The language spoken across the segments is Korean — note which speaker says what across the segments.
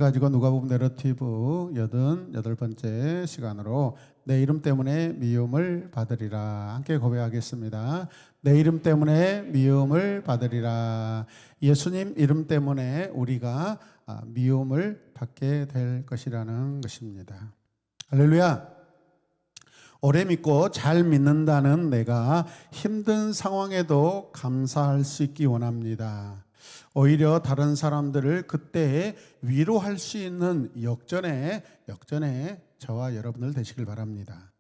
Speaker 1: 가지고 누가복음 내러티브 88번째 시간으로 내 이름 때문에 미움을 받으리라 함께 고백하겠습니다. 내 이름 때문에 미움을 받으리라. 예수님 이름 때문에 우리가 미움을 받게 될 것이라는 것입니다. 할렐루야. 오래 믿고 잘 믿는다는 내가 힘든 상황에도 감사할 수 있기 원합니다. 오히려 다른 사람들을 그때에 위로할 수 있는 역전의 저와 여러분들 되시길 바랍니다.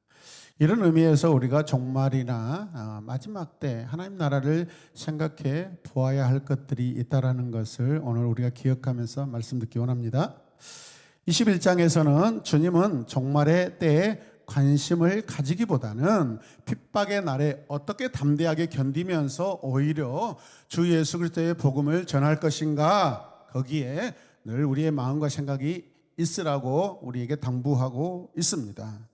Speaker 1: 이런 의미에서 우리가 종말이나 마지막 때 하나님 나라를 생각해 보아야 할 것들이 있다는 것을 오늘 우리가 기억하면서 말씀 듣기 원합니다. 21장에서는 주님은 종말의 때에 관심을 가지기보다는 핍박의 날에 어떻게 담대하게 견디면서 오히려 주 예수 그리스도의 복음을 전할 것인가, 거기에 늘 우리의 마음과 생각이 있으라고 우리에게 당부하고 있습니다.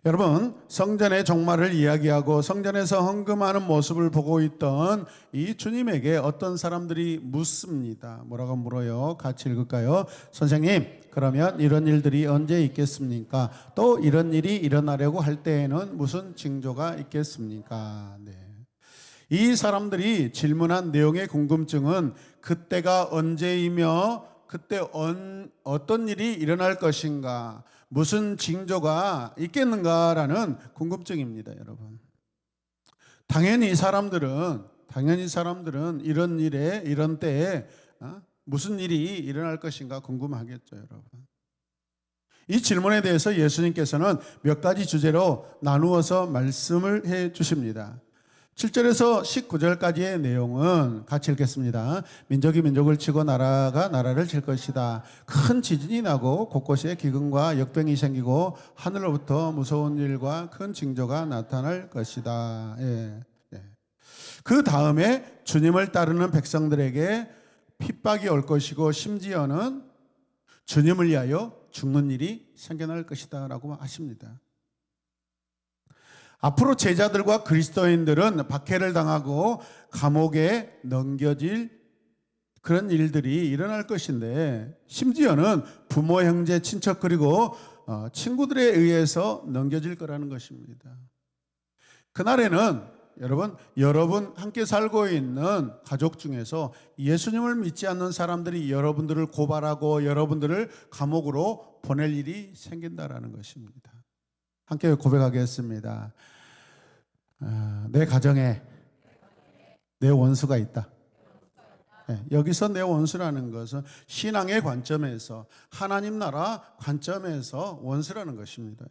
Speaker 1: 여러분, 성전의 종말을 이야기하고 성전에서 헌금하는 모습을 보고 있던 이 주님에게 어떤 사람들이 묻습니다. 뭐라고 물어요? 같이 읽을까요? 선생님, 그러면 이런 일들이 언제 있겠습니까? 또 이런 일이 일어나려고 할 때에는 무슨 징조가 있겠습니까? 네. 이 사람들이 질문한 내용의 궁금증은 그때가 언제이며 그때 어떤 일이 일어날 것인가, 무슨 징조가 있겠는가라는 궁금증입니다, 여러분. 당연히 사람들은 이런 일에, 이런 때에 무슨 일이 일어날 것인가 궁금하겠죠, 여러분. 이 질문에 대해서 예수님께서는 몇 가지 주제로 나누어서 말씀을 해 주십니다. 7절에서 19절까지의 내용은 같이 읽겠습니다. 민족이 민족을 치고 나라가 나라를 칠 것이다. 큰 지진이 나고 곳곳에 기근과 역병이 생기고 하늘로부터 무서운 일과 큰 징조가 나타날 것이다. 그 다음에 주님을 따르는 백성들에게 핍박이 올 것이고 심지어는 주님을 위하여 죽는 일이 생겨날 것이다 라고 하십니다. 앞으로 제자들과 그리스도인들은 박해를 당하고 감옥에 넘겨질 그런 일들이 일어날 것인데, 심지어는 부모, 형제, 친척 그리고 친구들에 의해서 넘겨질 거라는 것입니다. 그날에는 여러분 함께 살고 있는 가족 중에서 예수님을 믿지 않는 사람들이 여러분들을 고발하고 여러분들을 감옥으로 보낼 일이 생긴다라는 것입니다. 함께 고백하겠습니다. 내 가정에 내 원수가 있다. 여기서 내 원수라는 것은 신앙의 관점에서, 하나님 나라 관점에서 원수라는 것입니다.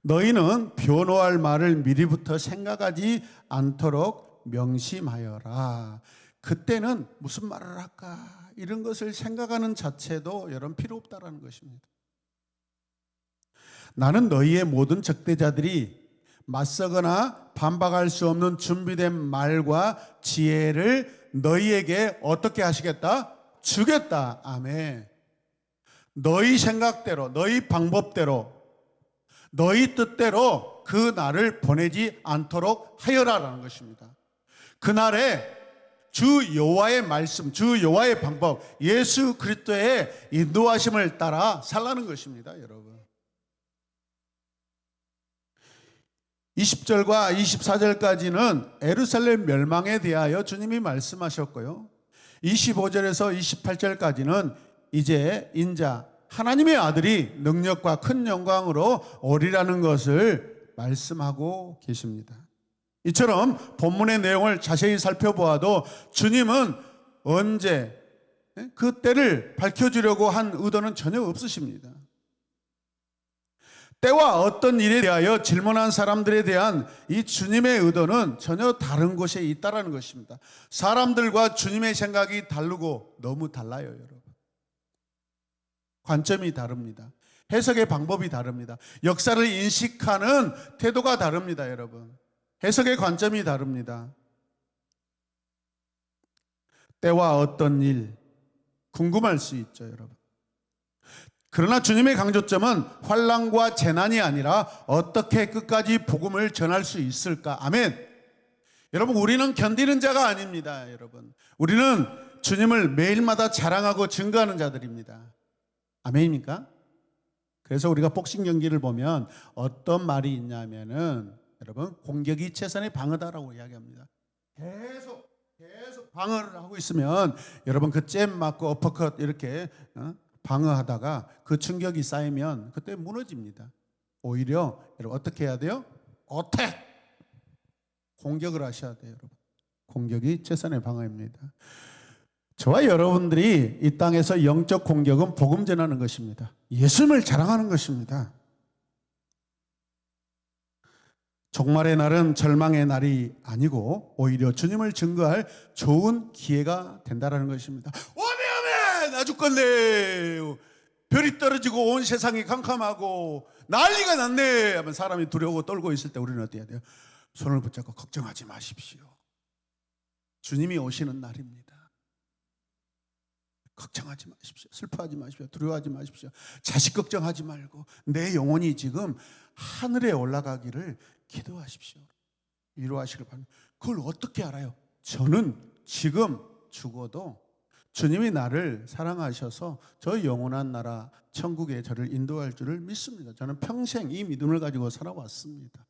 Speaker 1: 너희는 변호할 말을 미리부터 생각하지 않도록 명심하여라. 그때는 무슨 말을 할까, 이런 것을 생각하는 자체도 여러분 필요 없다라는 것입니다. 나는 너희의 모든 적대자들이 맞서거나 반박할 수 없는 준비된 말과 지혜를 너희에게 어떻게 하시겠다? 주겠다. 아멘. 너희 생각대로, 너희 방법대로, 너희 뜻대로 그 날을 보내지 않도록 하여라라는 것입니다. 그날에 주 여호와의 말씀, 주 여호와의 방법, 예수 그리스도의 인도하심을 따라 살라는 것입니다, 여러분. 20절과 24절까지는 예루살렘 멸망에 대하여 주님이 말씀하셨고요. 25절에서 28절까지는 이제 인자 하나님의 아들이 능력과 큰 영광으로 오리라는 것을 말씀하고 계십니다. 이처럼 본문의 내용을 자세히 살펴보아도 주님은 언제 그 때를 밝혀주려고 한 의도는 전혀 없으십니다. 때와 어떤 일에 대하여 질문한 사람들에 대한 이 주님의 의도는 전혀 다른 곳에 있다는 것입니다. 사람들과 주님의 생각이 다르고 너무 달라요, 여러분. 관점이 다릅니다. 해석의 방법이 다릅니다. 역사를 인식하는 태도가 다릅니다, 여러분. 해석의 관점이 다릅니다. 때와 어떤 일 궁금할 수 있죠, 여러분. 그러나 주님의 강조점은 환난과 재난이 아니라 어떻게 끝까지 복음을 전할 수 있을까. 아멘. 여러분, 우리는 견디는 자가 아닙니다, 여러분. 우리는 주님을 매일마다 자랑하고 증거하는 자들입니다. 아멘입니까? 그래서 우리가 복싱 경기를 보면 어떤 말이 있냐면은 여러분, 공격이 최선의 방어다라고 이야기합니다. 계속 방어를 하고 있으면 여러분 그 잽 맞고 어퍼컷 이렇게 방어하다가 그 충격이 쌓이면 그때 무너집니다. 오히려 여러분 어떻게 해야 돼요? 어택! 공격을 하셔야 돼요, 여러분. 공격이 최선의 방어입니다. 저와 여러분들이 이 땅에서 영적 공격은 복음 전하는 것입니다. 예수님을 자랑하는 것입니다. 종말의 날은 절망의 날이 아니고 오히려 주님을 증거할 좋은 기회가 된다는 것입니다. 오메 나 죽겠네. 별이 떨어지고 온 세상이 캄캄하고 난리가 났네 하면 사람이 두려워 떨고 있을 때 우리는 어떻게 해야 돼요? 손을 붙잡고 걱정하지 마십시오. 주님이 오시는 날입니다. 걱정하지 마십시오. 슬퍼하지 마십시오. 두려워하지 마십시오. 자식 걱정하지 말고 내 영혼이 지금 하늘에 올라가기를 기도하십시오. 위로하시길 바랍니다. 그걸 어떻게 알아요? 저는 지금 죽어도 주님이 나를 사랑하셔서 저 영원한 나라 천국에 저를 인도할 줄을 믿습니다. 저는 평생 이 믿음을 가지고 살아왔습니다.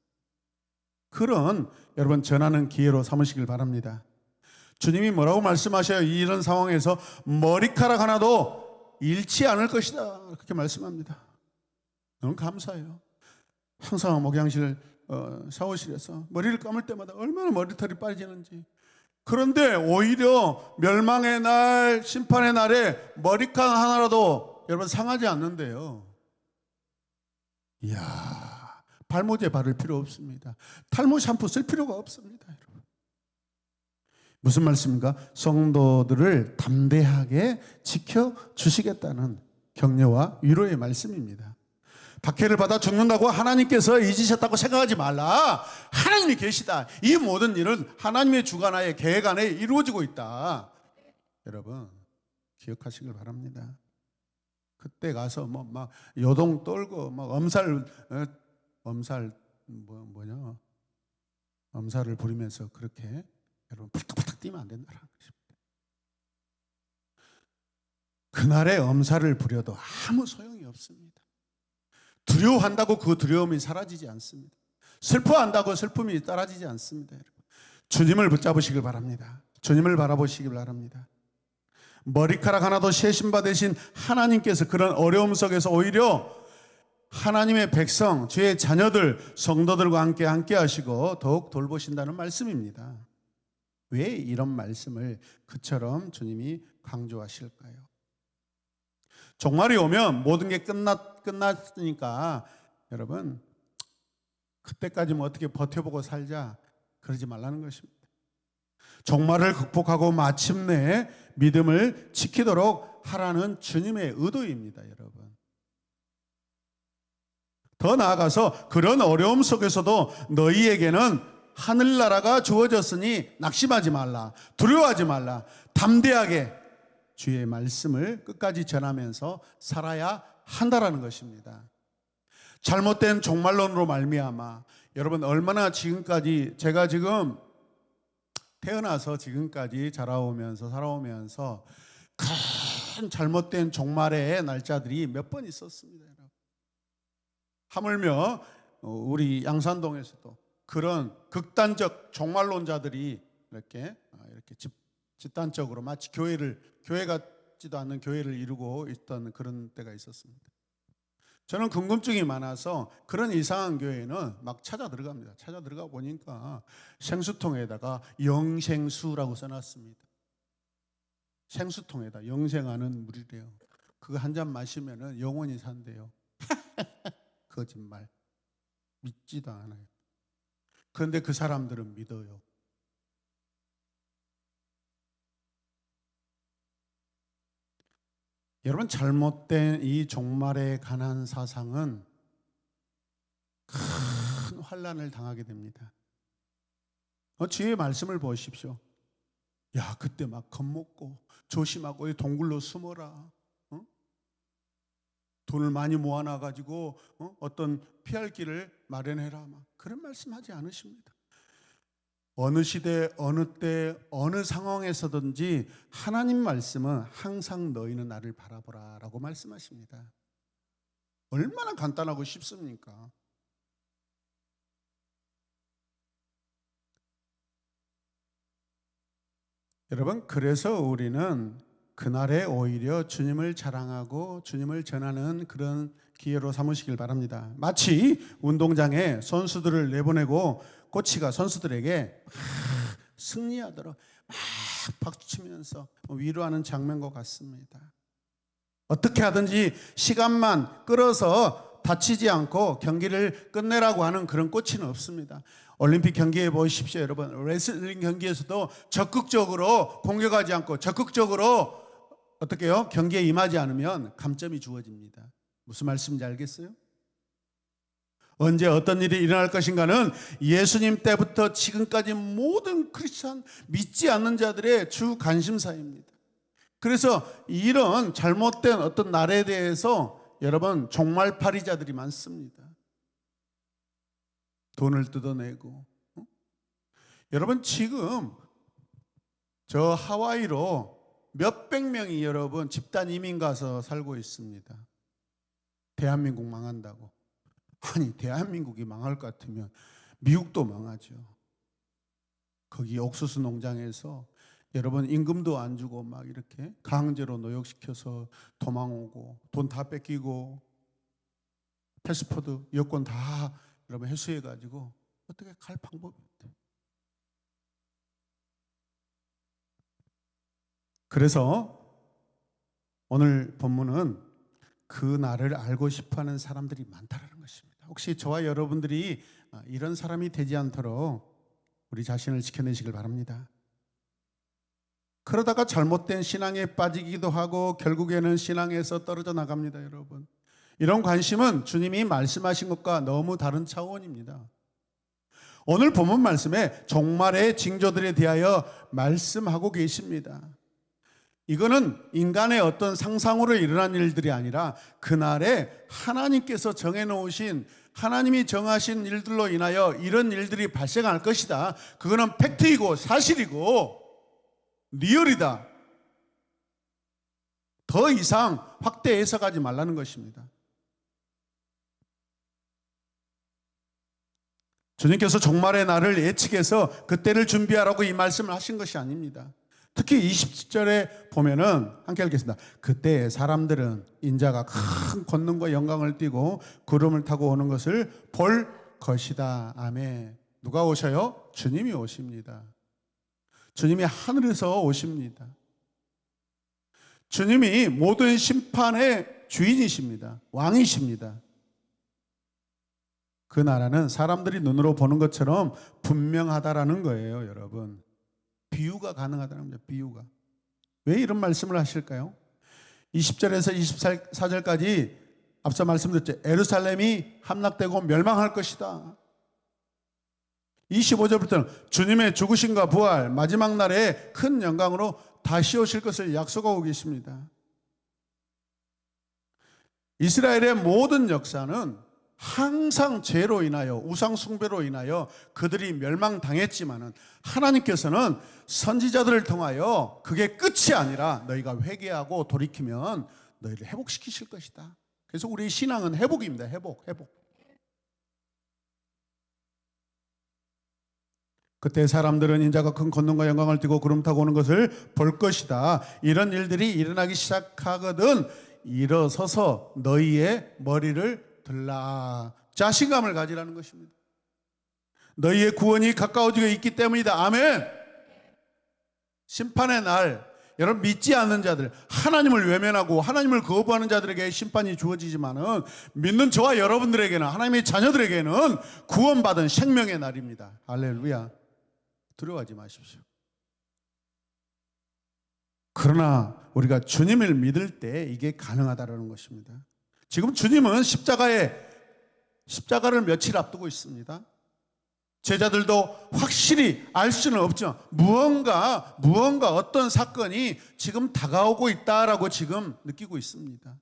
Speaker 1: 그런 여러분 전하는 기회로 삼으시길 바랍니다. 주님이 뭐라고 말씀하셔요? 이런 상황에서 머리카락 하나도 잃지 않을 것이다 그렇게 말씀합니다. 너무 감사해요. 항상 목양실 샤워실에서 머리를 감을 때마다 얼마나 머리털이 빠지는지. 그런데 오히려 멸망의 날, 심판의 날에 머리카락 하나라도 여러분 상하지 않는데요. 이야, 발모제 바를 필요 없습니다. 탈모 샴푸 쓸 필요가 없습니다, 여러분. 무슨 말씀입니까? 성도들을 담대하게 지켜주시겠다는 격려와 위로의 말씀입니다. 박해를 받아 죽는다고 하나님께서 잊으셨다고 생각하지 말라. 하나님이 계시다. 이 모든 일은 하나님의 주관하에 계획 안에 이루어지고 있다. 여러분 기억하시길 바랍니다. 그때 가서 막 요동 떨고 막 엄살을 부리면서 그렇게 여러분 펄떡펄떡 뛰면 안 된다는 것입니다. 그날에 엄살을 부려도 아무 소용이 없습니다. 두려워한다고 그 두려움이 사라지지 않습니다. 슬퍼한다고 슬픔이 사라지지 않습니다. 여러분. 주님을 붙잡으시길 바랍니다. 주님을 바라보시길 바랍니다. 머리카락 하나도 쇄신 받으신 하나님께서 그런 어려움 속에서 오히려 하나님의 백성, 주의 자녀들, 성도들과 함께 하시고 더욱 돌보신다는 말씀입니다. 왜 이런 말씀을 그처럼 주님이 강조하실까요? 종말이 오면 모든 게 끝났으니까 여러분 그때까지 뭐 어떻게 버텨보고 살자 그러지 말라는 것입니다. 종말을 극복하고 마침내 믿음을 지키도록 하라는 주님의 의도입니다, 여러분. 더 나아가서 그런 어려움 속에서도 너희에게는 하늘나라가 주어졌으니 낙심하지 말라, 두려워하지 말라, 담대하게 주의 말씀을 끝까지 전하면서 살아야 한다라는 것입니다. 잘못된 종말론으로 말미암아 여러분 얼마나 지금까지 제가 지금 태어나서 지금까지 자라오면서 살아오면서 큰 잘못된 종말의 날짜들이 몇 번 있었습니다. 여러분. 하물며 우리 양산동에서도 그런 극단적 종말론자들이 이렇게 집단적으로 마치 교회 같지도 않는 교회를 이루고 있던 그런 때가 있었습니다. 저는 궁금증이 많아서 그런 이상한 교회는 막 찾아 들어갑니다. 찾아 들어가 보니까 생수통에다가 영생수라고 써놨습니다. 생수통에다 영생하는 물이래요. 그거 한 잔 마시면은 영원히 산대요. 거짓말. 믿지도 않아요. 그런데 그 사람들은 믿어요. 여러분 잘못된 이 종말에 관한 사상은 큰 환난을 당하게 됩니다. 주의 말씀을 보십시오. 야 그때 막 겁먹고 조심하고 동굴로 숨어라. 돈을 많이 모아놔가지고 어떤 피할 길을 마련해라. 막 그런 말씀하지 않으십니다. 어느 시대, 어느 때, 어느 상황에서든지 하나님 말씀은 항상 너희는 나를 바라보라 라고 말씀하십니다. 얼마나 간단하고 쉽습니까? 여러분, 그래서 우리는 그날에 오히려 주님을 자랑하고 주님을 전하는 그런 기회로 삼으시길 바랍니다. 마치 운동장에 선수들을 내보내고 코치가 선수들에게 막 승리하도록 막 박수치면서 위로하는 장면과 같습니다. 어떻게 하든지 시간만 끌어서 다치지 않고 경기를 끝내라고 하는 그런 코치는 없습니다. 올림픽 경기에 보십시오, 여러분. 레슬링 경기에서도 적극적으로 공격하지 않고 적극적으로 어떻게 해요? 경기에 임하지 않으면 감점이 주어집니다. 무슨 말씀인지 알겠어요? 언제 어떤 일이 일어날 것인가는 예수님 때부터 지금까지 모든 크리스찬 믿지 않는 자들의 주 관심사입니다. 그래서 이런 잘못된 어떤 날에 대해서 여러분 종말팔이자들이 많습니다. 돈을 뜯어내고 여러분 지금 저 하와이로 몇백 명이 여러분 집단 이민 가서 살고 있습니다. 대한민국 망한다고. 아니 대한민국이 망할 것 같으면 미국도 망하죠. 거기 옥수수 농장에서 여러분 임금도 안 주고 막 이렇게 강제로 노역시켜서 도망오고 돈 다 뺏기고 패스포드 여권 다 여러분 회수해가지고 어떻게 갈 방법이 없대요. 그래서 오늘 본문은 그 날을 알고 싶어하는 사람들이 많다는 것입니다. 혹시 저와 여러분들이 이런 사람이 되지 않도록 우리 자신을 지켜내시길 바랍니다. 그러다가 잘못된 신앙에 빠지기도 하고 결국에는 신앙에서 떨어져 나갑니다, 여러분. 이런 관심은 주님이 말씀하신 것과 너무 다른 차원입니다. 오늘 본문 말씀에 종말의 징조들에 대하여 말씀하고 계십니다. 이거는 인간의 어떤 상상으로 일어난 일들이 아니라 그날에 하나님께서 정해놓으신 하나님이 정하신 일들로 인하여 이런 일들이 발생할 것이다. 그거는 팩트이고 사실이고 리얼이다. 더 이상 확대 해석하지 말라는 것입니다. 주님께서 종말의 날을 예측해서 그때를 준비하라고 이 말씀을 하신 것이 아닙니다. 특히 20절에 보면은 함께 읽겠습니다. 그때 사람들은 인자가 큰 권능과 영광을 띠고 구름을 타고 오는 것을 볼 것이다. 아멘. 누가 오셔요? 주님이 오십니다. 주님이 하늘에서 오십니다. 주님이 모든 심판의 주인이십니다. 왕이십니다. 그 나라는 사람들이 눈으로 보는 것처럼 분명하다라는 거예요, 여러분. 비유가 가능하다는 겁니다. 비유가. 왜 이런 말씀을 하실까요? 20절에서 24절까지 앞서 말씀드렸죠. 예루살렘이 함락되고 멸망할 것이다. 25절부터는 주님의 죽으심과 부활, 마지막 날에 큰 영광으로 다시 오실 것을 약속하고 계십니다. 이스라엘의 모든 역사는 항상 죄로 인하여 우상 숭배로 인하여 그들이 멸망당했지만은 하나님께서는 선지자들을 통하여 그게 끝이 아니라 너희가 회개하고 돌이키면 너희를 회복시키실 것이다. 그래서 우리의 신앙은 회복입니다. 회복. 그때 사람들은 인자가 큰 권능과 영광을 띠고 구름 타고 오는 것을 볼 것이다. 이런 일들이 일어나기 시작하거든 일어서서 너희의 머리를 들라. 자신감을 가지라는 것입니다. 너희의 구원이 가까워지고 있기 때문이다. 아멘. 심판의 날, 여러분 믿지 않는 자들, 하나님을 외면하고 하나님을 거부하는 자들에게 심판이 주어지지만은 믿는 저와 여러분들에게는, 하나님의 자녀들에게는 구원받은 생명의 날입니다. 할렐루야. 두려워하지 마십시오. 그러나 우리가 주님을 믿을 때 이게 가능하다는 것입니다. 지금 주님은 십자가를 며칠 앞두고 있습니다. 제자들도 확실히 알 수는 없죠. 무언가 어떤 사건이 지금 다가오고 있다라고 지금 느끼고 있습니다.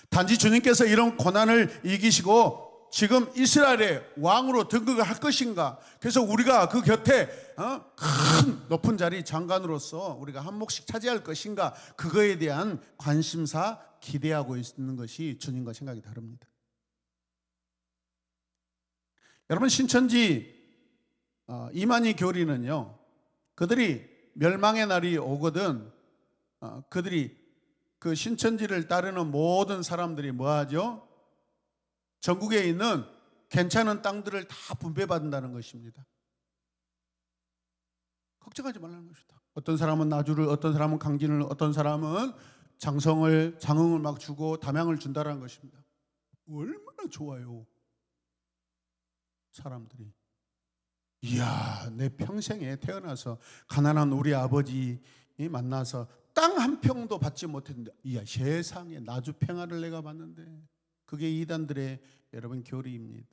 Speaker 1: 단지 주님께서 이런 고난을 이기시고 지금 이스라엘의 왕으로 등극을 할 것인가? 그래서 우리가 그 곁에 큰 높은 자리 장관으로서 우리가 한 몫씩 차지할 것인가? 그거에 대한 관심사 기대하고 있는 것이 주님과 생각이 다릅니다. 여러분, 신천지 이만희 교리는요, 그들이 멸망의 날이 오거든 그들이 그 신천지를 따르는 모든 사람들이 뭐하죠? 전국에 있는 괜찮은 땅들을 다 분배받는다는 것입니다. 걱정하지 말라는 것이다. 어떤 사람은 나주를, 어떤 사람은 강진을, 어떤 사람은 장성을, 장흥을 막 주고 담양을 준다는 것입니다. 얼마나 좋아요, 사람들이. 이야, 내 평생에 태어나서 가난한 우리 아버지 만나서 땅 한 평도 받지 못했는데, 이야, 세상에 나주 평화를 내가 받는데. 그게 이단들의 여러분 교리입니다.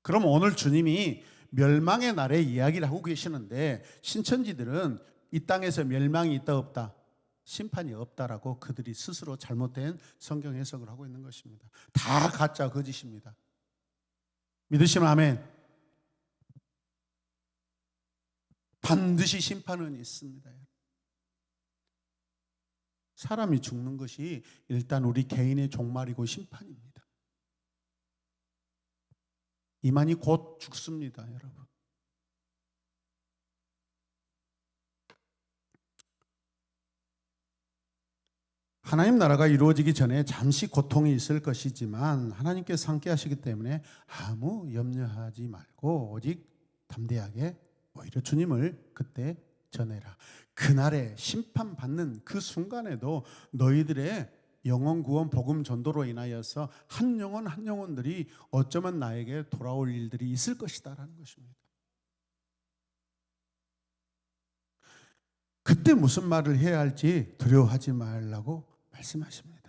Speaker 1: 그럼 오늘 주님이 멸망의 날에 이야기를 하고 계시는데, 신천지들은 이 땅에서 멸망이 있다 없다, 심판이 없다라고 그들이 스스로 잘못된 성경 해석을 하고 있는 것입니다. 다 가짜 거짓입니다. 믿으시면 아멘. 반드시 심판은 있습니다. 사람이 죽는 것이 일단 우리 개인의 종말이고 심판입니다. 이만이 곧 죽습니다, 여러분. 하나님 나라가 이루어지기 전에 잠시 고통이 있을 것이지만 하나님께서 함께 하시기 때문에 아무 염려하지 말고 오직 담대하게 오히려 주님을 그때 전해라. 그날에 심판받는 그 순간에도 너희들의 영혼 구원 복음 전도로 인하여서 한 영혼 한 영혼들이 어쩌면 나에게 돌아올 일들이 있을 것이다라는 것입니다. 그때 무슨 말을 해야 할지 두려워하지 말라고 말씀하십니다.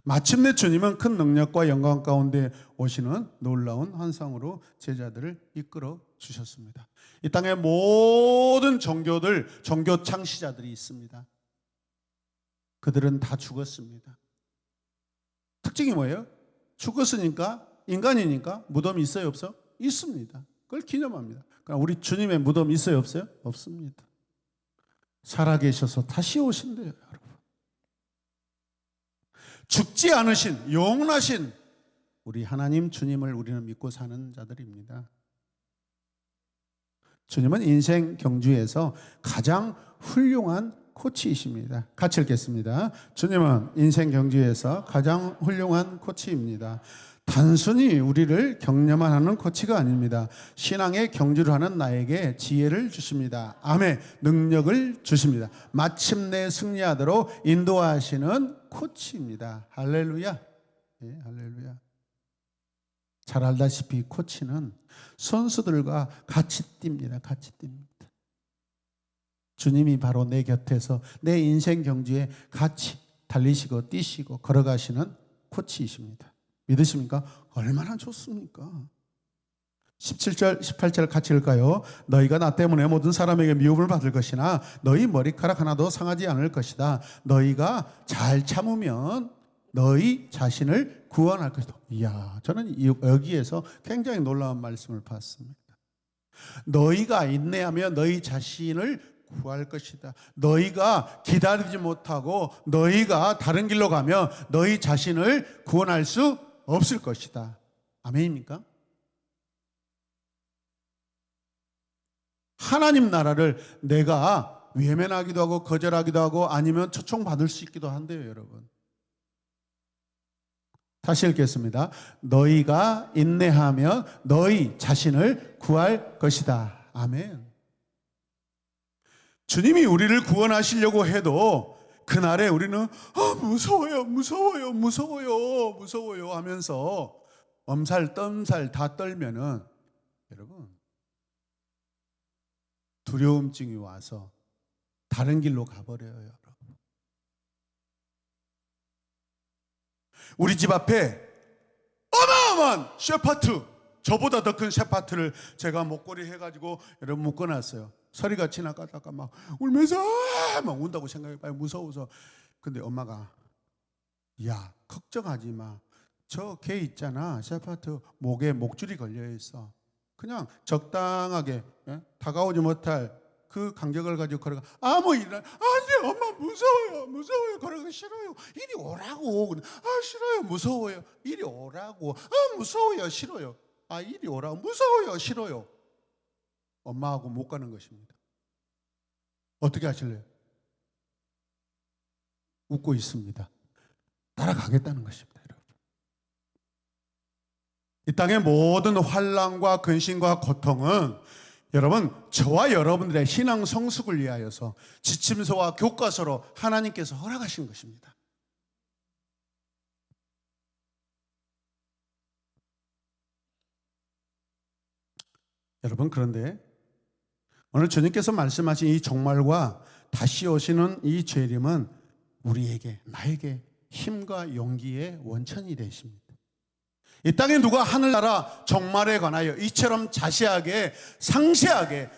Speaker 1: 마침내 주님은 큰 능력과 영광 가운데 오시는 놀라운 환상으로 제자들을 이끌어 주셨습니다. 이 땅의 모든 종교들, 종교 창시자들이 있습니다. 그들은 다 죽었습니다. 특징이 뭐예요? 죽었으니까, 인간이니까 무덤이 있어요, 없어? 있습니다. 그걸 기념합니다. 그러니까 우리 주님의 무덤 있어요, 없어요? 없습니다. 살아계셔서 다시 오신대요, 여러분. 죽지 않으신, 영원하신 우리 하나님 주님을 우리는 믿고 사는 자들입니다. 주님은 인생 경주에서 가장 훌륭한 코치이십니다. 같이 읽겠습니다. 주님은 인생 경주에서 가장 훌륭한 코치입니다. 단순히 우리를 격려만 하는 코치가 아닙니다. 신앙의 경주를 하는 나에게 지혜를 주십니다. 아멘. 능력을 주십니다. 마침내 승리하도록 인도하시는 코치입니다. 할렐루야. 예, 할렐루야. 잘 알다시피 코치는 선수들과 같이 뜁니다. 같이 뜁니다. 주님이 바로 내 곁에서 내 인생 경주에 같이 달리시고 뛰시고 걸어가시는 코치이십니다. 믿으십니까? 얼마나 좋습니까? 17절, 18절 같이 읽을까요? 너희가 나 때문에 모든 사람에게 미움을 받을 것이나 너희 머리카락 하나도 상하지 않을 것이다. 너희가 잘 참으면 너희 자신을 구원할 것이다. 이야, 저는 여기에서 굉장히 놀라운 말씀을 봤습니다. 너희가 인내하면 너희 자신을 구할 것이다. 너희가 기다리지 못하고 너희가 다른 길로 가면 너희 자신을 구원할 수 없을 것이다. 아멘입니까? 하나님 나라를 내가 외면하기도 하고 거절하기도 하고 아니면 초청받을 수 있기도 한데요, 여러분. 다시 읽겠습니다. 너희가 인내하면 너희 자신을 구할 것이다. 아멘. 주님이 우리를 구원하시려고 해도 그날에 우리는 무서워요, 무서워요, 무서워요, 무서워요 하면서 엄살 떫살 다 떨면은 여러분 두려움증이 와서 다른 길로 가버려요, 여러분. 우리 집 앞에 어마어마한 셰파트, 저보다 더 큰 셰파트를 제가 목걸이 해가지고 여러분 묶어놨어요. 서리가 지나가다가 막 울면서 막 운다고 생각해봐요. 무서워서. 근데 엄마가 야, 걱정하지 마. 저 개 있잖아. 셰퍼드 목에 목줄이 걸려 있어. 그냥 적당하게 다가오지 못할 그 간격을 가지고 걸어가. 아무 일 아니 엄마 무서워요 걸어가기 싫어요. 이리 오라고. 싫어요 무서워요. 이리 오라고. 무서워요 싫어요. 이리 오라고. 무서워요 싫어요. 엄마하고 못 가는 것입니다. 어떻게 하실래요? 웃고 있습니다. 따라가겠다는 것입니다. 이 땅의 모든 환난과 근심과 고통은 여러분 저와 여러분들의 신앙 성숙을 위하여서 지침서와 교과서로 하나님께서 허락하신 것입니다. 여러분 그런데 오늘 주님께서 말씀하신 이 종말과 다시 오시는 이 재림은 우리에게 나에게 힘과 용기의 원천이 되십니다. 이 땅에 누가 하늘나라 종말에 관하여 이처럼 자세하게 상세하게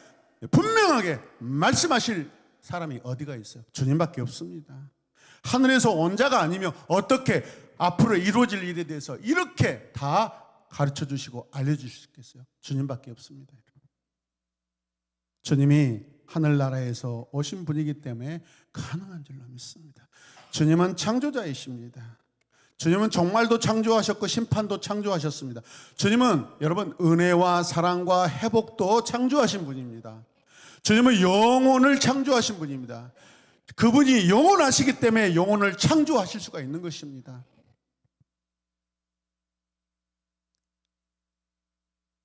Speaker 1: 분명하게 말씀하실 사람이 어디가 있어요? 주님밖에 없습니다. 하늘에서 온 자가 아니면 어떻게 앞으로 이루어질 일에 대해서 이렇게 다 가르쳐 주시고 알려주실 수 있겠어요? 주님밖에 없습니다. 주님이 하늘나라에서 오신 분이기 때문에 가능한 줄로 믿습니다. 주님은 창조자이십니다. 주님은 종말도 창조하셨고 심판도 창조하셨습니다. 주님은 여러분 은혜와 사랑과 회복도 창조하신 분입니다. 주님은 영혼을 창조하신 분입니다. 그분이 영원하시기 때문에 영혼을 창조하실 수가 있는 것입니다.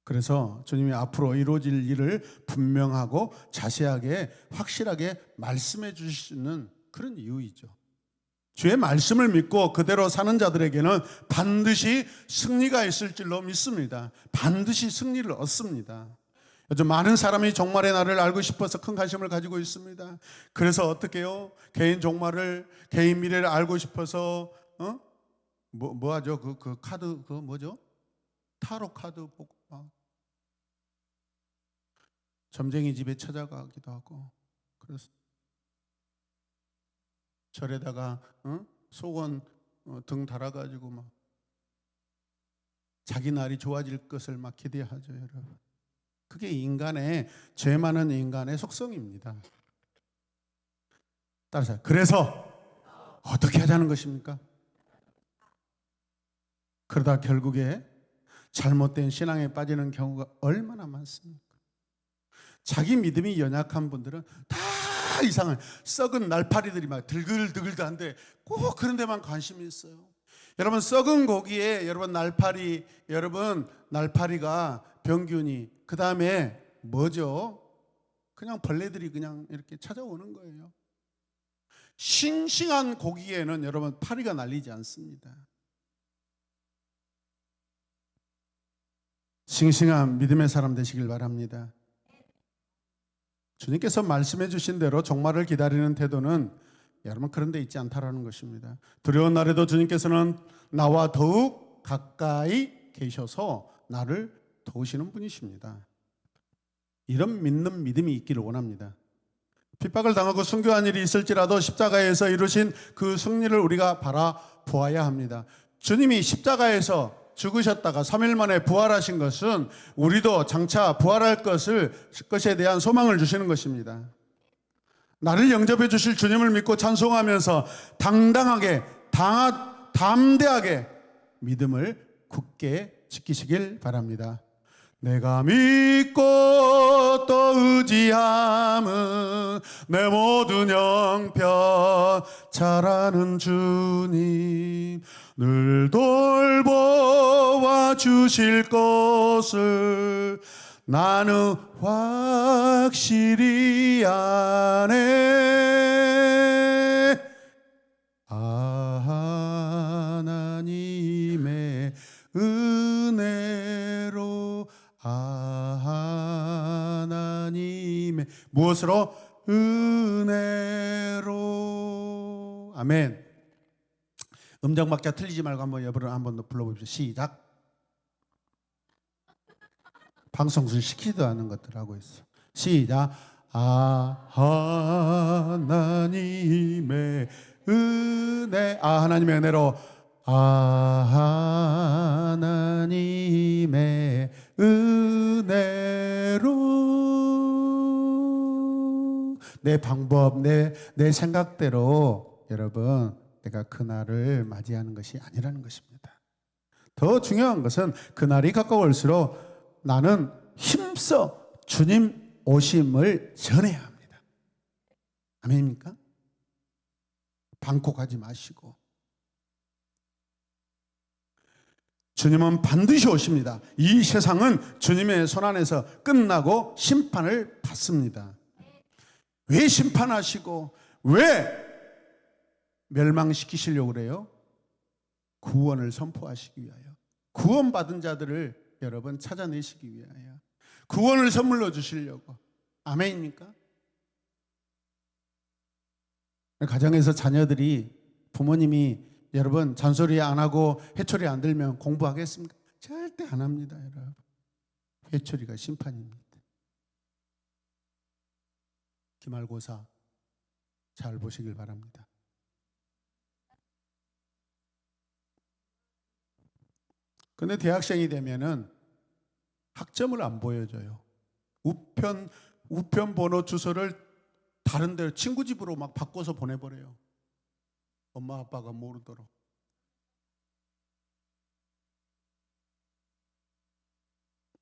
Speaker 1: 그래서 주님이 앞으로 이루어질 일을 분명하고 자세하게 확실하게 말씀해 주실 수 있는 그런 이유이죠. 주의 말씀을 믿고 그대로 사는 자들에게는 반드시 승리가 있을 줄로 믿습니다. 반드시 승리를 얻습니다. 요즘 많은 사람이 종말의 날을 알고 싶어서 큰 관심을 가지고 있습니다. 그래서 어떻게 해요? 개인 종말을, 개인 미래를 알고 싶어서 뭐 하죠? 그 카드 뭐죠? 타로 카드 보고 막 점쟁이 집에 찾아가기도 하고 그래서 절에다가 속은 등 달아가지고 막 자기 날이 좋아질 것을 막 기대하죠, 여러분. 그게 인간의 죄 많은 인간의 속성입니다. 따라서 그래서 어떻게 하자는 것입니까? 그러다 결국에 잘못된 신앙에 빠지는 경우가 얼마나 많습니까? 자기 믿음이 연약한 분들은 다 이상한 썩은 날파리들이 막 들글들글한데 꼭 그런 데만 관심이 있어요. 여러분 썩은 고기에 여러분 날파리가 병균이 그 다음에 뭐죠? 그냥 벌레들이 그냥 이렇게 찾아오는 거예요. 싱싱한 고기에는 여러분 파리가 날리지 않습니다. 싱싱한 믿음의 사람 되시길 바랍니다. 주님께서 말씀해 주신 대로 종말을 기다리는 태도는 여러분 그런 데 있지 않다라는 것입니다. 두려운 날에도 주님께서는 나와 더욱 가까이 계셔서 나를 도우시는 분이십니다. 이런 믿는 믿음이 있기를 원합니다. 핍박을 당하고 순교한 일이 있을지라도 십자가에서 이루신 그 승리를 우리가 바라보아야 합니다. 주님이 십자가에서 죽으셨다가 3일 만에 부활하신 것은 우리도 장차 부활할 것에 대한 소망을 주시는 것입니다. 나를 영접해 주실 주님을 믿고 찬송하면서 당당하게 담대하게 믿음을 굳게 지키시길 바랍니다. 내가 믿고 또 의지함은 내 모든 형편 잘 아는 주님 늘 돌보아 주실 것을 나는 확실히 아네. 하나님의 은혜로 하나님의 무엇으로? 은혜로. 아멘. 음정박자 틀리지 말고 여러분 한번 더 불러보십시오. 시작. 방송술 시키지도 않은 것들 하고 있어. 시작. 하나님의 은혜. 하나님의 은혜로 하나님의 은혜로 내 방법, 내 생각대로 여러분 내가 그날을 맞이하는 것이 아니라는 것입니다. 더 중요한 것은 그날이 가까울수록 나는 힘써 주님 오심을 전해야 합니다. 아멘입니까? 방콕하지 마시고 주님은 반드시 오십니다. 이 세상은 주님의 손안에서 끝나고 심판을 받습니다. 왜 심판하시고 왜 멸망시키시려고 그래요? 구원을 선포하시기 위하여, 구원받은 자들을 여러분 찾아내시기 위하여, 구원을 선물로 주시려고. 아멘입니까? 가정에서 자녀들이, 부모님이 여러분 잔소리 안 하고 회초리 안 들면 공부하겠습니까? 절대 안 합니다. 여러분, 회초리가 심판입니다. 기말고사 잘 보시길 바랍니다. 근데 대학생이 되면은 학점을 안 보여줘요. 우편 번호 주소를 다른 데로 친구 집으로 막 바꿔서 보내버려요. 엄마 아빠가 모르도록.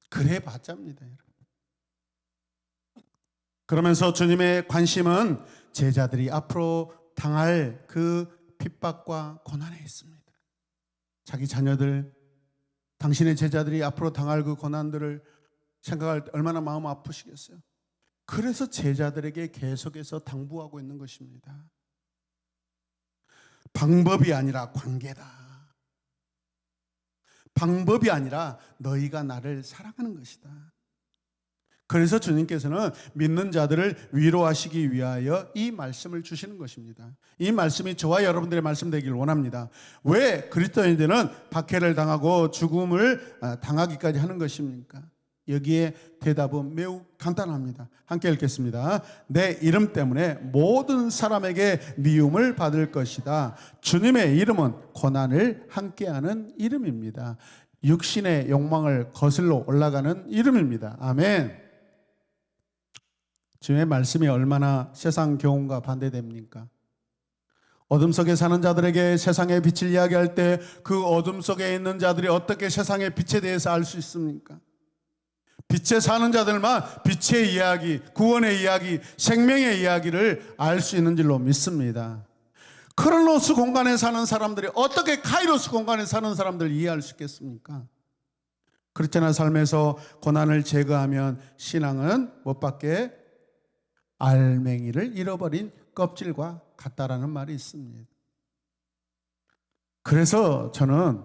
Speaker 1: 그래 봤자입니다, 여러분. 그러면서 주님의 관심은 제자들이 앞으로 당할 그 핍박과 고난에 있습니다. 자기 자녀들, 당신의 제자들이 앞으로 당할 그 고난들을 생각할 때 얼마나 마음 아프시겠어요? 그래서 제자들에게 계속해서 당부하고 있는 것입니다. 방법이 아니라 관계다. 방법이 아니라 너희가 나를 사랑하는 것이다. 그래서 주님께서는 믿는 자들을 위로하시기 위하여 이 말씀을 주시는 것입니다. 이 말씀이 저와 여러분들의 말씀 되기를 원합니다. 왜 그리스도인들은 박해를 당하고 죽음을 당하기까지 하는 것입니까? 여기에 대답은 매우 간단합니다. 함께 읽겠습니다. 내 이름 때문에 모든 사람에게 미움을 받을 것이다. 주님의 이름은 고난을 함께하는 이름입니다. 육신의 욕망을 거슬러 올라가는 이름입니다. 아멘. 주님의 말씀이 얼마나 세상 교훈과 반대됩니까? 어둠 속에 사는 자들에게 세상의 빛을 이야기할 때 그 어둠 속에 있는 자들이 어떻게 세상의 빛에 대해서 알 수 있습니까? 빛에 사는 자들만 빛의 이야기, 구원의 이야기, 생명의 이야기를 알 수 있는 줄로 믿습니다. 크로노스 공간에 사는 사람들이 어떻게 카이로스 공간에 사는 사람들을 이해할 수 있겠습니까? 크리스천의 삶에서 고난을 제거하면 신앙은 못밖에 알맹이를 잃어버린 껍질과 같다라는 말이 있습니다. 그래서 저는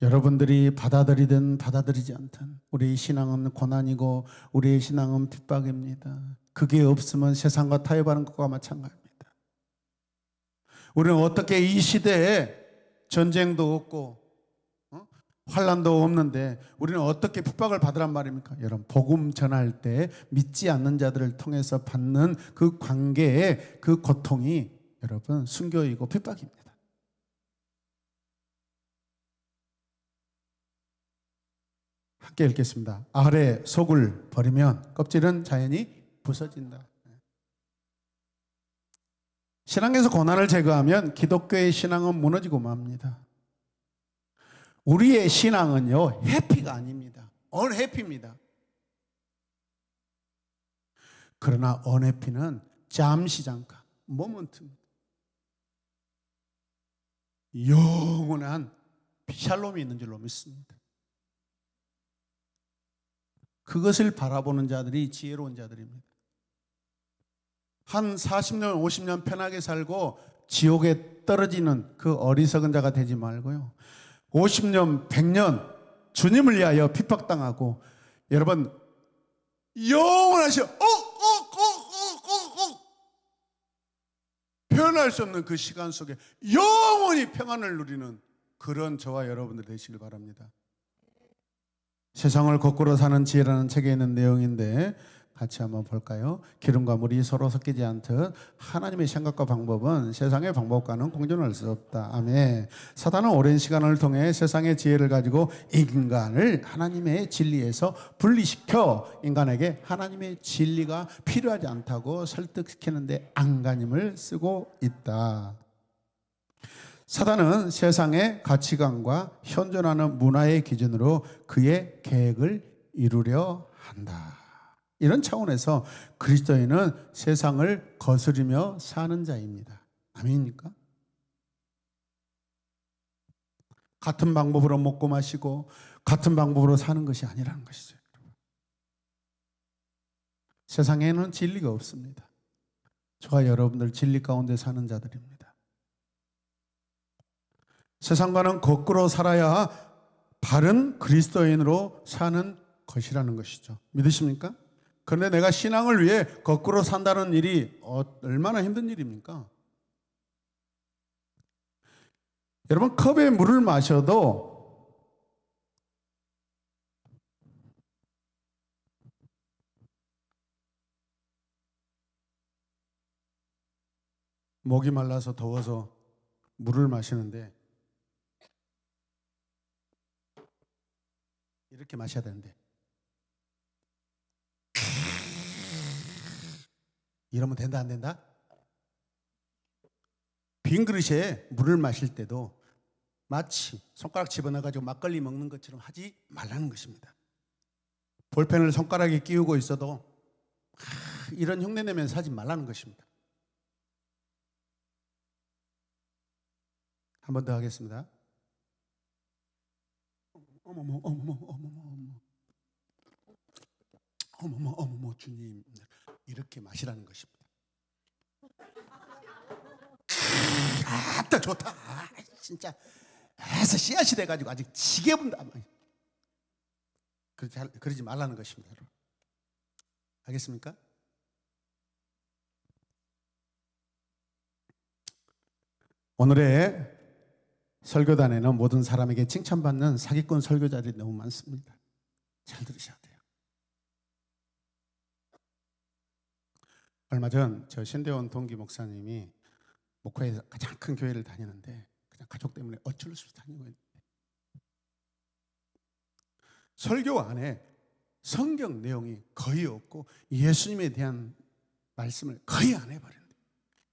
Speaker 1: 여러분들이 받아들이든 받아들이지 않든 우리의 신앙은 고난이고 우리의 신앙은 핍박입니다. 그게 없으면 세상과 타협하는 것과 마찬가지입니다. 우리는 어떻게 이 시대에 전쟁도 없고 환난도 없는데 우리는 어떻게 핍박을 받으란 말입니까? 여러분, 복음 전할 때 믿지 않는 자들을 통해서 받는 그 관계의 그 고통이 여러분 순교이고 핍박입니다. 함께 읽겠습니다. 알의 속을 버리면 껍질은 자연히 부서진다. 신앙에서 고난을 제거하면 기독교의 신앙은 무너지고 맙니다. 우리의 신앙은요, 해피가 아닙니다. 언해피입니다. 그러나 언해피는 잠시 잠깐, 모먼트입니다. 영원한 샬롬이 있는 줄로 믿습니다. 그것을 바라보는 자들이 지혜로운 자들입니다. 한 40년, 50년 편하게 살고 지옥에 떨어지는 그 어리석은 자가 되지 말고요. 50년, 100년 주님을 위하여 핍박당하고 여러분 영원하셔 표현할 수 없는 그 시간 속에 영원히 평안을 누리는 그런 저와 여러분들 되시길 바랍니다. 세상을 거꾸로 사는 지혜라는 책에 있는 내용인데 같이 한번 볼까요? 기름과 물이 서로 섞이지 않듯 하나님의 생각과 방법은 세상의 방법과는 공존할 수 없다. 아멘. 사단은 오랜 시간을 통해 세상의 지혜를 가지고 인간을 하나님의 진리에서 분리시켜 인간에게 하나님의 진리가 필요하지 않다고 설득시키는데 안간힘을 쓰고 있다. 사단은 세상의 가치관과 현존하는 문화의 기준으로 그의 계획을 이루려 한다. 이런 차원에서 그리스도인은 세상을 거스르며 사는 자입니다. 아멘입니까? 같은 방법으로 먹고 마시고 같은 방법으로 사는 것이 아니라는 것이죠. 세상에는 진리가 없습니다. 저와 여러분들 진리 가운데 사는 자들입니다. 세상과는 거꾸로 살아야 바른 그리스도인으로 사는 것이라는 것이죠. 믿으십니까? 그런데 내가 신앙을 위해 거꾸로 산다는 일이 얼마나 힘든 일입니까? 여러분, 컵에 물을 마셔도 목이 말라서 더워서 물을 마시는데 이렇게 마셔야 되는데 이러면 된다 안 된다? 빈 그릇에 물을 마실 때도 마치 손가락 집어넣어가지고 막걸리 먹는 것처럼 하지 말라는 것입니다. 볼펜을 손가락에 끼우고 있어도 이런 흉내 내면서 하지 말라는 것입니다. 한 번 더 하겠습니다. 어머머 어머머 어머머 어머머 어머머 주님, 이렇게 마시라는 것입니다. 아따 좋다. 진짜 해서 씨앗이 돼가지고 아직 지게 본다. 그러지 말라는 것입니다. 여러분. 알겠습니까? 오늘의 설교단에는 모든 사람에게 칭찬받는 사기꾼 설교자들이 너무 많습니다. 잘 들으셔야 돼요. 얼마 전 저 신대원 동기 목사님이 목화에서 가장 큰 교회를 다니는데 그냥 가족 때문에 어쩔 수 없이 다니고 있는데 설교 안에 성경 내용이 거의 없고 예수님에 대한 말씀을 거의 안 해버렸는데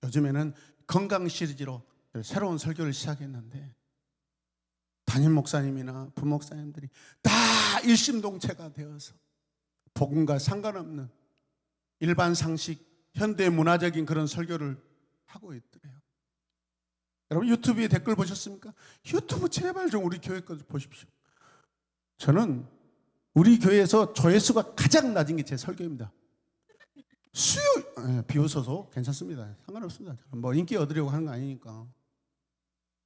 Speaker 1: 요즘에는 건강 시리즈로 새로운 설교를 시작했는데 담임 목사님이나 부목사님들이 다 일심동체가 되어서 복음과 상관없는 일반 상식, 현대 문화적인 그런 설교를 하고 있더래요. 여러분 유튜브에 댓글 보셨습니까? 유튜브 제발 좀 우리 교회 거 보십시오. 저는 우리 교회에서 조회수가 가장 낮은 게 제 설교입니다. 비웃어서 괜찮습니다. 상관없습니다. 뭐 인기 얻으려고 하는 거 아니니까.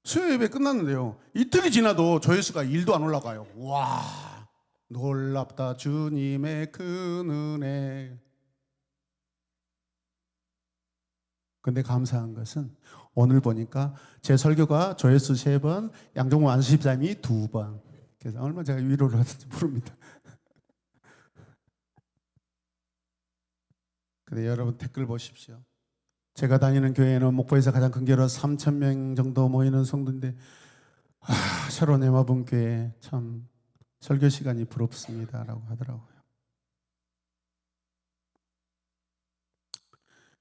Speaker 1: 수요 예배 끝났는데요, 이틀이 지나도 조회수가 1도 안 올라가요. 와, 놀랍다 주님의 큰 은혜. 근데 감사한 것은 오늘 보니까 제 설교가 조회수 3번, 양종호 안수집사님이 2번. 그래서 얼마나 제가 위로를 하든지 모릅니다. 근데 여러분 댓글 보십시오. 제가 다니는 교회는 목포에서 가장 큰 교회로 3,000명 정도 모이는 성도인데 새로운 에마분 교회 참 설교 시간이 부럽습니다 라고 하더라고요.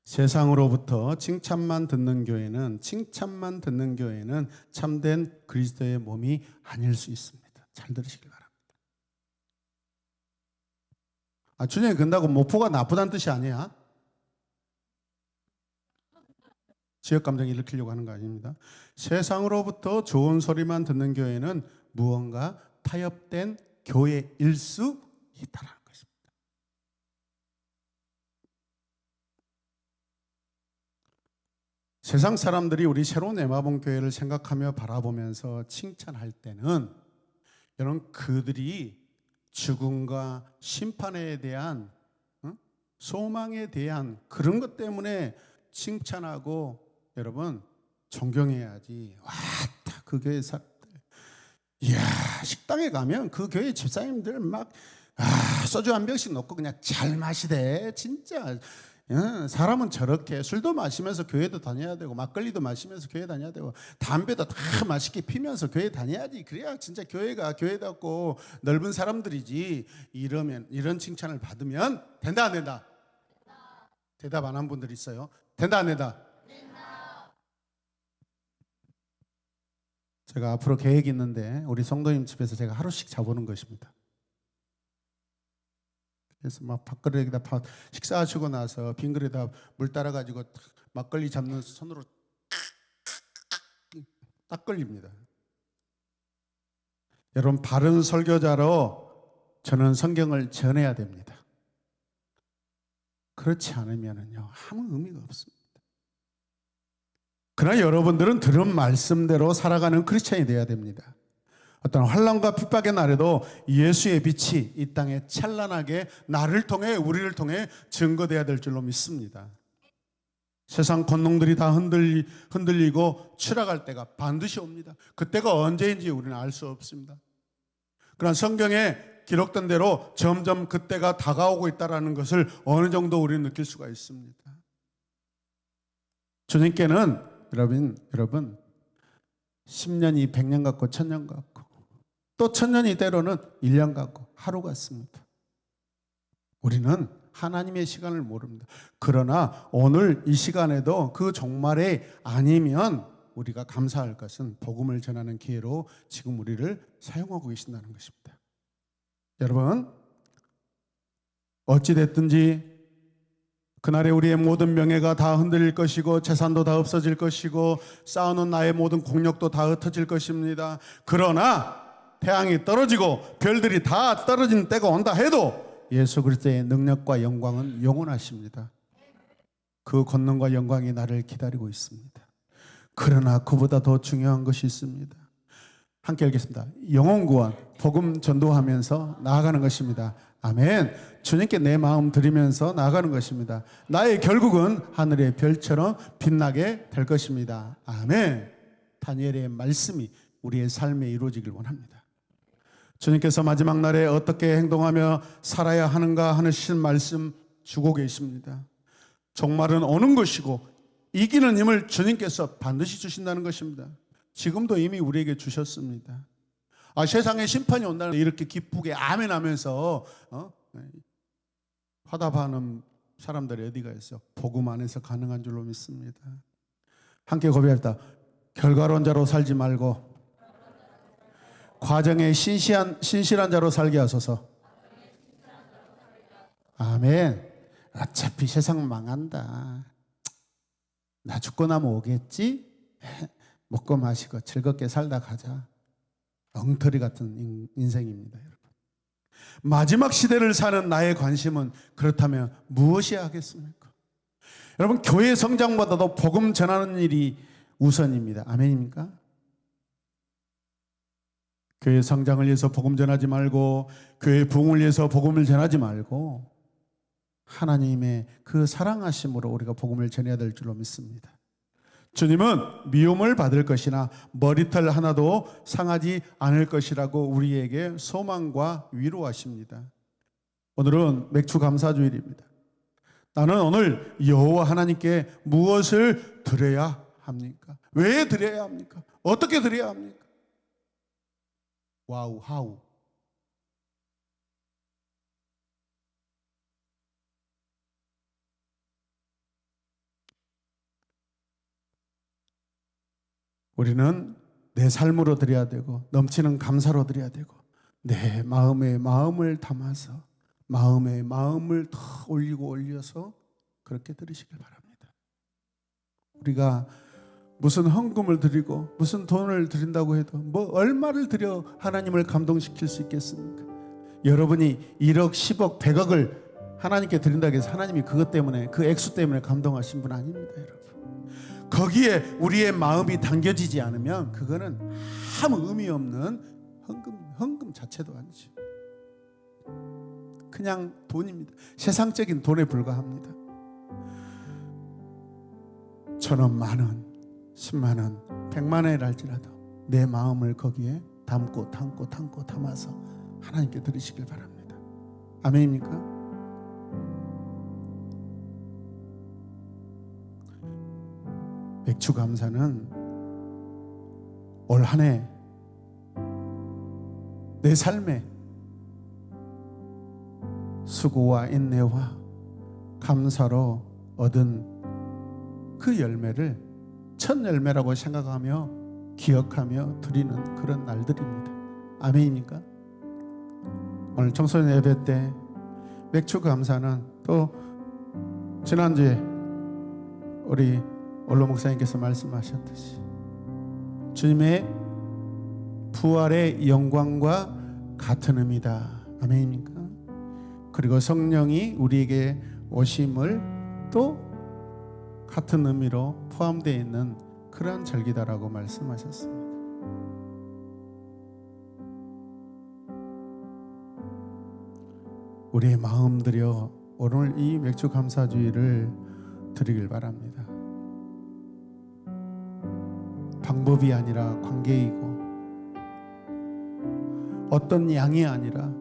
Speaker 1: 세상으로부터 칭찬만 듣는 교회는 참된 그리스도의 몸이 아닐 수 있습니다. 잘 들으시길 바랍니다. 주님이 근다고 목포가 나쁘다는 뜻이 아니야. 지역 감정 일으키려고 하는 거 아닙니다. 세상으로부터 좋은 소리만 듣는 교회는 무언가 타협된 교회일 수 있다는 것입니다. 세상 사람들이 우리 새로운 에마본 교회를 생각하며 바라보면서 칭찬할 때는 여러분 그들이 죽음과 심판에 대한 소망에 대한 그런 것 때문에 칭찬하고 여러분 존경해야지. 왔다 그 교회 사람들, 이야 식당에 가면 그 교회 집사님들 막 소주 한 병씩 넣고 그냥 잘 마시대. 진짜 사람은 저렇게 술도 마시면서 교회도 다녀야 되고 막걸리도 마시면서 교회 다녀야 되고 담배도 다 맛있게 피면서 교회 다녀야지. 그래야 진짜 교회가 교회답고 넓은 사람들이지. 이런 칭찬을 받으면 된다 안 된다? 대답 안 한 분들 있어요. 된다 안 된다? 제가 앞으로 계획이 있는데 우리 성도님 집에서 제가 하루씩 자보는 것입니다. 그래서 막 밥그릇에다 식사하시고 나서 빈 그릇에다 물 따라가지고 막걸리 잡는 손으로 딱 걸립니다. 여러분, 바른 설교자로 저는 성경을 전해야 됩니다. 그렇지 않으면요 아무 의미가 없습니다. 그러나 여러분들은 들은 말씀대로 살아가는 크리스찬이 되어야 됩니다. 어떤 환난과 핍박의 날에도 예수의 빛이 이 땅에 찬란하게 나를 통해 우리를 통해 증거되어야 될 줄로 믿습니다. 세상 권능들이 다 흔들리고 추락할 때가 반드시 옵니다. 그때가 언제인지 우리는 알 수 없습니다. 그러나 성경에 기록된 대로 점점 그때가 다가오고 있다는 것을 어느 정도 우리는 느낄 수가 있습니다. 주님께는 여러분 10년이 100년 같고 1000년 같고 또 1000년이 때로는 1년 같고 하루 같습니다. 우리는 하나님의 시간을 모릅니다. 그러나 오늘 이 시간에도 그 종말이 아니면 우리가 감사할 것은 복음을 전하는 기회로 지금 우리를 사용하고 계신다는 것입니다. 여러분, 어찌됐든지 그날에 우리의 모든 명예가 다 흔들릴 것이고 재산도 다 없어질 것이고 쌓아놓은 나의 모든 공력도 다 흩어질 것입니다. 그러나 태양이 떨어지고 별들이 다 떨어지는 때가 온다 해도 예수 그리스도의 능력과 영광은 영원하십니다. 그 권능과 영광이 나를 기다리고 있습니다. 그러나 그보다 더 중요한 것이 있습니다. 함께 읽겠습니다. 영혼 구원, 복음 전도하면서 나아가는 것입니다. 아멘. 주님께 내 마음 드리면서 나아가는 것입니다. 나의 결국은 하늘의 별처럼 빛나게 될 것입니다. 아멘. 다니엘의 말씀이 우리의 삶에 이루어지길 원합니다. 주님께서 마지막 날에 어떻게 행동하며 살아야 하는가 하는 말씀 주고 계십니다. 종말은 오는 것이고 이기는 힘을 주님께서 반드시 주신다는 것입니다. 지금도 이미 우리에게 주셨습니다. 세상에 심판이 온다는 이렇게 기쁘게 아멘 하면서 화답하는 사람들이 어디가 있어? 복음 안에서 가능한 줄로 믿습니다. 함께 고백합니다. 결과론자로 살지 말고 과정에 신실한 자로 살게 하소서. 아멘. 어차피 세상 망한다. 나 죽고 나면 오겠지? 먹고 마시고 즐겁게 살다 가자. 엉터리 같은 인생입니다, 여러분. 마지막 시대를 사는 나의 관심은 그렇다면 무엇이 하겠습니까? 여러분, 교회 성장보다도 복음 전하는 일이 우선입니다. 아멘입니까? 교회 성장을 위해서 복음 전하지 말고 교회 부흥을 위해서 복음을 전하지 말고 하나님의 그 사랑하심으로 우리가 복음을 전해야 될 줄로 믿습니다. 주님은 미움을 받을 것이나 머리털 하나도 상하지 않을 것이라고 우리에게 소망과 위로하십니다. 오늘은 맥주 감사주일입니다. 나는 오늘 여호와 하나님께 무엇을 드려야 합니까? 왜 드려야 합니까? 어떻게 드려야 합니까? 와우, 하우. 우리는 내 삶으로 드려야 되고 넘치는 감사로 드려야 되고 내 마음에 마음을 담아서 마음에 마음을 더 올려서 그렇게 드리시길 바랍니다. 우리가 무슨 헌금을 드리고 무슨 돈을 드린다고 해도 뭐 얼마를 드려 하나님을 감동시킬 수 있겠습니까? 여러분이 1억, 10억, 100억을 하나님께 드린다고 해서 하나님이 그것 때문에 그 액수 때문에 감동하신 분 아닙니다, 여러분. 거기에 우리의 마음이 담겨지지 않으면 그거는 아무 의미 없는 헌금 자체도 아니죠. 그냥 돈입니다. 세상적인 돈에 불과합니다. 1,000원, 10,000원, 100,000원, 100만 원이라 할지라도 내 마음을 거기에 담고 담아서 하나님께 드리시길 바랍니다. 아멘입니까? 맥주 감사는 올 한 해 내 삶에 수고와 인내와 감사로 얻은 그 열매를 첫 열매라고 생각하며 기억하며 드리는 그런 날들입니다. 아멘입니까? 오늘 청소년 예배 때 맥주 감사는 또 지난주에 우리 원로 목사님께서 말씀하셨듯이 주님의 부활의 영광과 같은 의미다. 아멘입니까? 그리고 성령이 우리에게 오심을 또 같은 의미로 포함되어 있는 그런 절기다라고 말씀하셨습니다. 우리의 마음 들여 오늘 이 맥주 감사주의를 드리길 바랍니다. 방법이 아니라 관계이고 어떤 양이 아니라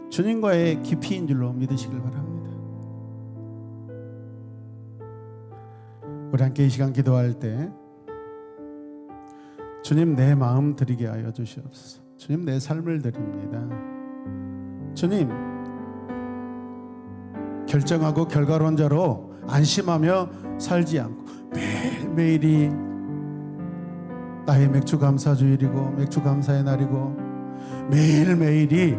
Speaker 1: 주님과의 깊이인 줄로 믿으시길 바랍니다. 우리 함께 이 시간 기도할 때 주님 내 마음 드리게 하여 주시옵소서. 주님 내 삶을 드립니다. 주님 결정하고 결과론자로 안심하며 살지 않고 매일매일이 나의 맥주 감사주일이고 맥주 감사의 날이고 매일매일이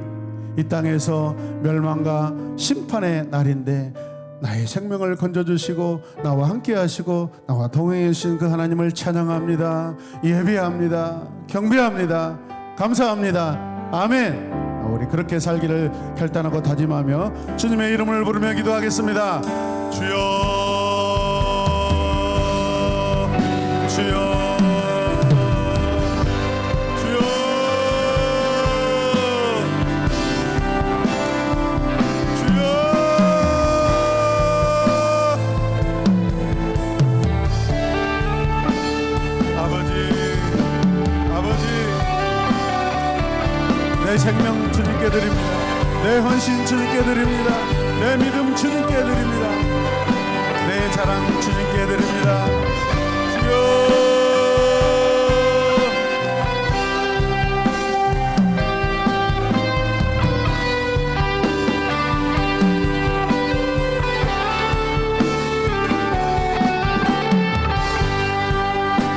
Speaker 1: 이 땅에서 멸망과 심판의 날인데 나의 생명을 건져주시고 나와 함께 하시고 나와 동행해 주신 그 하나님을 찬양합니다. 예배합니다. 경배합니다. 감사합니다. 아멘. 우리 그렇게 살기를 결단하고 다짐하며 주님의 이름을 부르며 기도하겠습니다. 주여 주여 내 생명 주님께 드립니다. 내 헌신 주님께 드립니다. 내 믿음 주님께 드립니다. 내 자랑 주님께 드립니다. 주여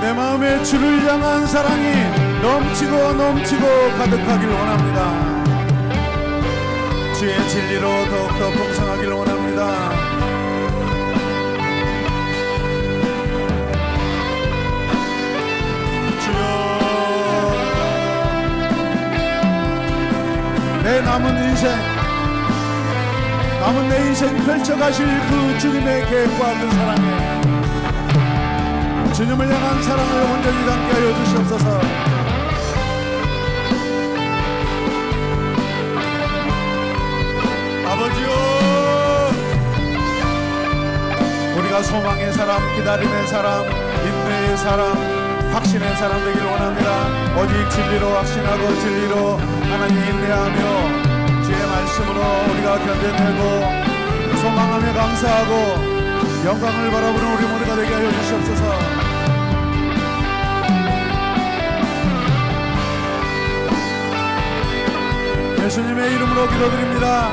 Speaker 1: 내 마음에 주를 향한 사랑이 넘치고 가득하길 원합니다. 주의 진리로 더욱더 풍성하길 원합니다. 주여 내 남은 내 인생 펼쳐가실 그 주님의 계획과 그 사랑에 주님을 향한 사랑을 온전히 담게 하여 주시옵소서. 아버지요 우리가 소망의 사람, 기다림의 사람, 인내의 사람, 확신의 사람 되기를 원합니다. 오직 진리로 확신하고 진리로 하나님 인내하며 주의 말씀으로 우리가 견뎌내고 소망하며 감사하고 영광을 바라보는 우리 모두가 되게 하여 주시옵소서. 예수님의 이름으로 기도드립니다.